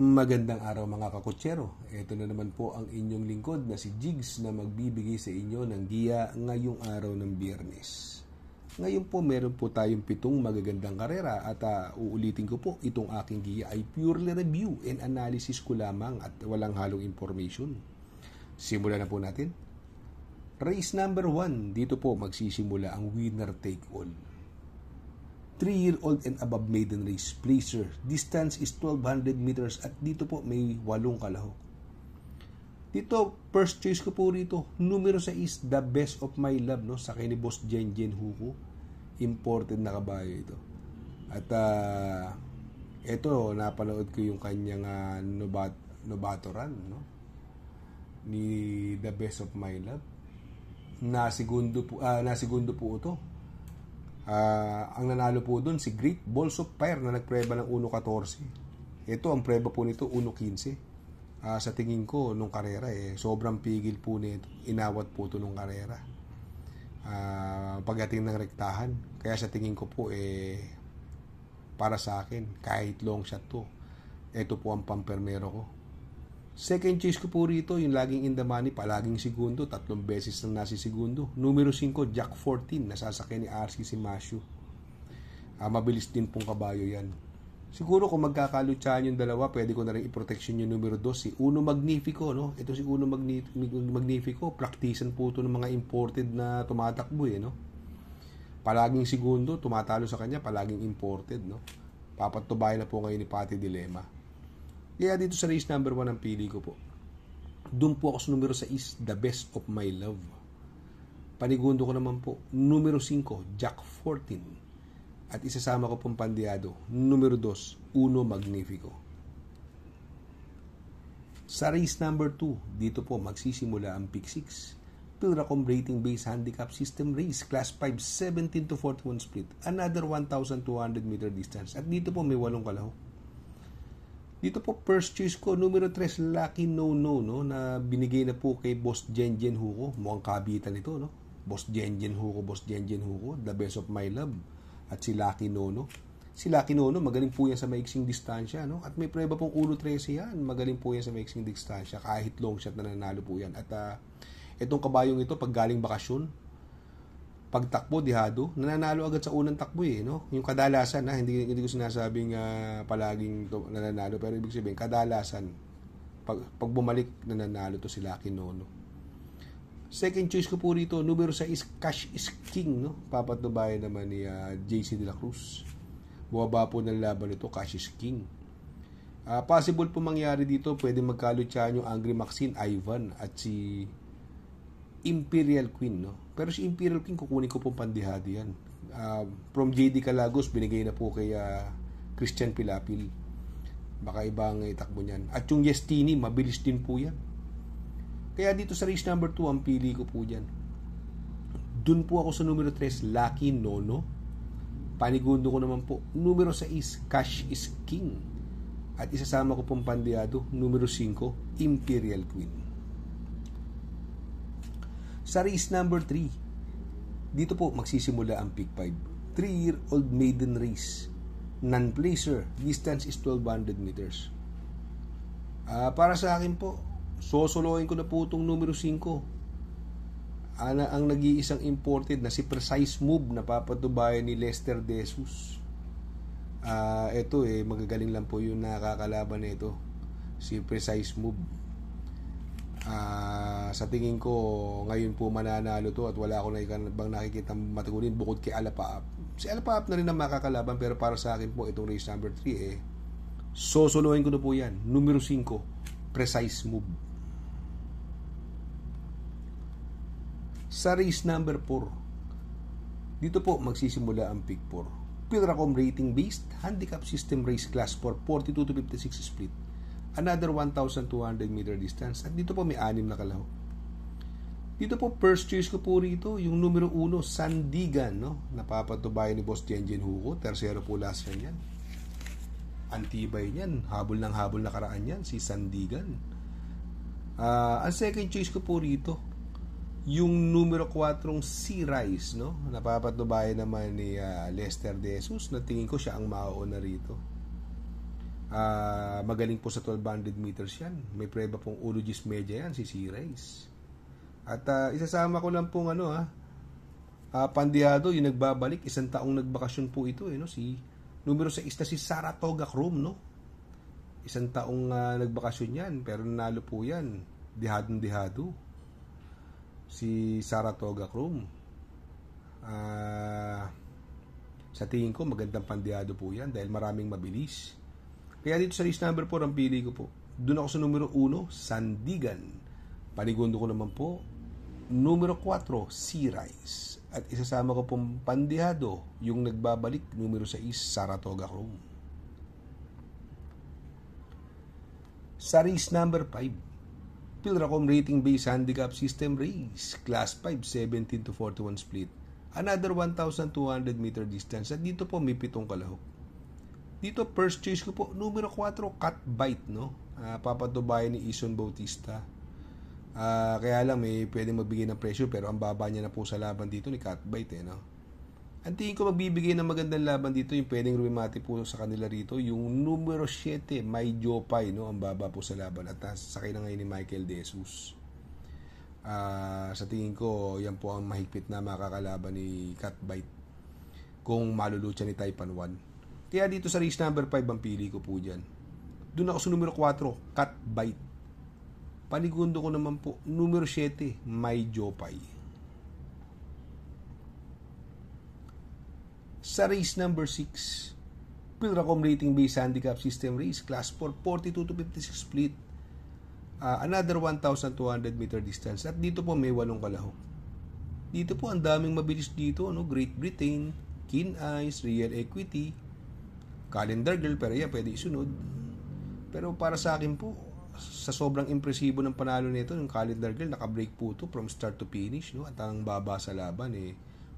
Magandang araw mga kakutsero. Ito na naman po ang inyong lingkod na si Jigs na magbibigay sa inyo ng giya ngayong araw ng Biyernes. Ngayon po meron po tayong 7 magagandang karera at uulitin ko po itong aking giya ay purely review and analysis ko lamang at walang halong information. Simulan na po natin. Race number 1, dito po magsisimula ang winner take all. 3-year-old and above maiden race, Placer. Distance is 1,200 meters at dito po may 8 kalahok. Dito, first choice ko po rito, numero 6, The Best of My Love, no? Sa ni Boss Jenjen Huko. Imported na kabayo ito. At ito, napanood ko yung kanyang nobatoran, no? Ni The Best of My Love. Nasigundo po ito. Ang nanalo po doon si Great Balls of Fire na nagpreba ng 1.14. Ito ang preba po nito 1.15. Sa tingin ko nung karera sobrang pigil po nito. Inawat po ito nung karera. Pagdating ng rektahan. Kaya sa tingin ko po para sa akin kahit long shot to. Ito po ang pampermero ko. Second choice ko po rito, yung laging in the money, palaging segundo, 3 beses na nasisegundo. Numero 5, Jack 14, nasasakyan ni RC si Mashu. Mabilis din pong kabayo yan. Siguro kung magkakalutsahan yung dalawa, pwede ko na rin i-protection yung numero 2, si Uno Magnifico, no? Ito si Uno Magnifico, praktisan po ito ng mga imported na tumatakbo, no? Palaging segundo, tumatalo sa kanya, palaging imported, no? Papatubayan na po ngayon ni Pati Dilemma. Kaya dito sa race number 1 ang pili ko po. Doon po ako sa numero 6, The Best of My Love. Panigundo ko naman po, numero 5, Jack 14. At isasama ko pong pandiado, numero 2, Uno Magnifico. Sa race number 2, dito po magsisimula ang pick 6. Pilracom Rating Base Handicap System Race, Class 5, 17 to 41 split. Another 1,200 meter distance. At dito po may 8 kalahok. Dito po first choice ko, numero 3, Lucky No No, no, na binigay na po kay Boss Jenjen Huko. Mukhang kabitan ito, no? Boss Jenjen Huko, The Best of My Love. At si Lucky No No. Si Lucky No No, magaling po yan sa maiksing distansya, no? At may preba pong 1.13 yan. Magaling po yan sa maiksing distansya. Kahit long shot na nanalo po yan. At itong kabayong ito, pag galing bakasyon, pagtakbo, dihado, nananalo agad sa unang takbo no? Yung kadalasan, hindi ko sinasabing palaging nananalo, pero ibig sabihin, kadalasan, pag bumalik, nananalo to si Lucky Nono. Second choice ko po rito, numero 6, Cash is King, no? Papatubayan naman ni JC De La Cruz. Buwaba po ng laban nito, Cash is King. Possible po mangyari dito, pwede magkalutsahan yung Angry Maxine, Ivan, at si Imperial Queen, no? Pero si Imperial Queen, kukunin ko pong pandihado yan. From JD Calagos, binigay na po kay Christian Pilapil. Baka ibang itakbo niyan. At yung Yestini, mabilis din po yan. Kaya dito sa race number 2, ang pili ko po dyan. Dun po ako sa numero 3, Lucky Nono. Panigundo ko naman po, numero 6, Cash is King. At isasama ko pong pandihado, numero 5, Imperial Queen. Sa race number 3, dito po magsisimula ang pick 5. 3-year-old maiden race, non-placer, distance is 1,200 meters. Para sa akin po, sosolohin ko na po itong numero 5. Ang nag-iisang imported na si Precise Move na papatubayan ni Lester De Jesus. Ito magagaling lang po yung nakakalaban nito, si Precise Move. Sa tingin ko ngayon po mananalo to at wala akong bang nakikita matugunin bukod kay Alapaap. Si Alapaap na rin ang makakalaban, pero para sa akin po itong race number 3 sosolohin ko na po yan, numero 5, Precise Move. Sa race number 4, dito po magsisimula ang pick 4. Pilracom Rating Based Handicap System Race Class 4, 42 to 56 split. Another 1,200 meter distance. At dito po may 6 na kalahok. Dito po first choice ko po rito, yung numero 1, Sandigan, no? Napapatubayan ni Boss Jenjen Huko. Tercero po last yan. Antibay niyan. Habol na karaan yan, si Sandigan. Ang second choice ko po rito, yung numero 4, Sea Rise, no? Napapatubayan naman ni Lester De Jesus. Na tingin ko siya ang mauuna rito. Magaling po sa 1200 meters yan. May preba pong Ulogis Media yan, si C-Race. At isasama ko lang pong Pandiado, yung nagbabalik, 1 taong nagbakasyon po ito, si numero 6 na si Saratoga Chrome, no? 1 taong nagbakasyon yan, pero nanalo po yan. Dihadong-dihado. Si Saratoga Chrome. Sa tingin ko, magandang pandiado po yan dahil maraming mabilis. Kaya dito sa race number 4, ang pili ko po. Doon ako sa numero 1, Sandigan. Panigundo ko naman po, numero 4, C-Rise. At isasama ko pong pandiado, yung nagbabalik, numero 6, Saratoga Chrome. Sa race number 5, Pilracom Rating Base Handicap System Race, Class 5, 17 to 41 split. Another 1,200 meter distance. At dito po may 7 kalahok. Dito first choice ko po, numero 4, Cut Bite, no? Papatubayan ni Ison Bautista. Kaya lang may pwedeng magbigay ng pressure pero ang baba niya na po sa laban dito ni Cut Bite, no? Ang tingin ko magbibigay ng magandang laban dito, yung pwedeng rumimati po sa kanila rito, yung numero 7, May Jopay, no? Ang baba po sa laban at sakay na ngayon ni Michael De Jesus. Sa tingin ko, yan po ang mahigpit na makakalaban ni Cut Bite kung malulutsa ni Taipan 1. Kaya dito sa race number 5 ang pili ko po dyan. Doon ako sa numero 4, Cut Bite. Panigundo ko naman po, numero 7, May Jopay. Sa race number 6, Pilracom Rating Base Handicap System Race, Class 4, 42 to 56 split. Another 1,200 meter distance. At dito po may 8 kalahok. Dito po ang daming mabilis dito, no? Great Britain, Keen Eyes, Real Equity, Calendar Girl, pero yan pwede isunod. Pero para sa akin po, sa sobrang impresibo ng panalo nito, yung Calendar Girl, naka-break po to from start to finish, no? At ang baba sa laban,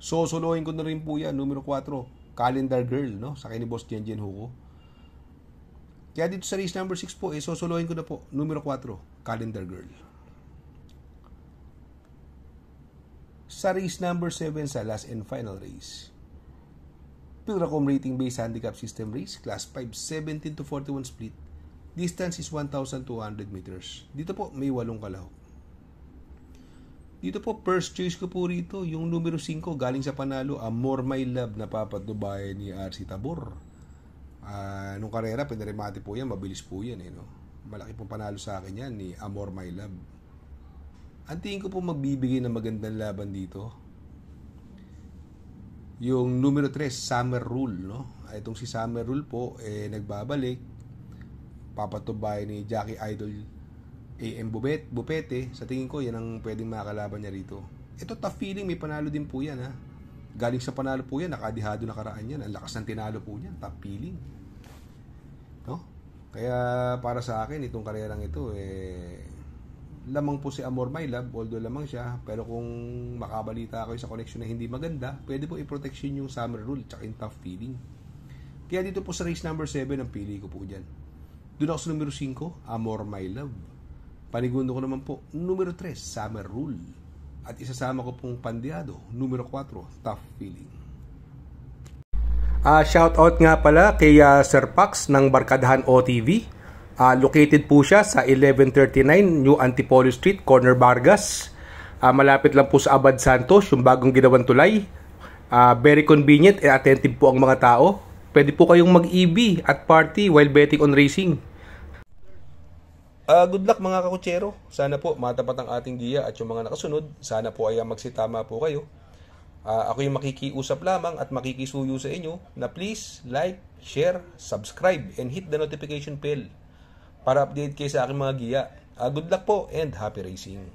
sosolohin ko na rin po yan, numero 4, Calendar Girl, no? Sa ni Boss Jenjen Hugo. Kaya dito sa race number 6 po, sosolohin ko na po, numero 4, Calendar Girl. Sa race number 7, sa last and final race, Pilracom Rating Base Handicap System Race, Class 5, 17 to 41 split. Distance is 1,200 meters. Dito po, may 8 kalahok. Dito po, first choice ko po rito, yung numero 5, galing sa panalo, Amor My Love, na papatubayan ni RC Tabor. Nung karera, pinarimati po yan, mabilis po yan, no? Malaki pong panalo sa akin yan, ni Amor My Love. Ang tingin ko po magbibigay ng magandang laban dito, yung numero 3, Summer Rule, no? Itong si Summer Rule po, nagbabalik, papatubayan ni Jackie Idol AM Bupete. Sa tingin ko, yan ang pwedeng makakalaban niya rito. Ito, tough feeling, may panalo din po yan, ha? Galing sa panalo po yan, nakadihado nakaraan yan. Ang lakas ng tinalo po yan, tough feeling. No? Kaya para sa akin, itong karerang ito, lamang po si Amor My Love, although lamang siya, pero kung makabalita kayo sa connection na hindi maganda, pwede po i-protection yung Summer Rule, tsaka yung tough feeling. Kaya dito po sa race number 7, ang pili ko po dyan. Doon ako sa numero 5, Amor My Love. Panigundo ko naman po, numero 3, Summer Rule. At isasama ko pong pandiado, numero 4, Tough Feeling. Shoutout nga pala kay Sir Pax ng Barkadahan OTV. Located po siya sa 1139 New Antipolo Street, Corner Vargas. Malapit lang po sa Abad Santos, yung bagong ginawang tulay. Very convenient and attentive po ang mga tao. Pwede po kayong mag-EB at party while betting on racing. Good luck mga kakutsero. Sana po matapat ang ating giya at yung mga nakasunod. Sana po ay magsitama po kayo. Ako yung makikiusap lamang at makikisuyo sa inyo na please like, share, subscribe, and hit the notification bell para update kayo sa aking mga giya. Good luck po and happy racing.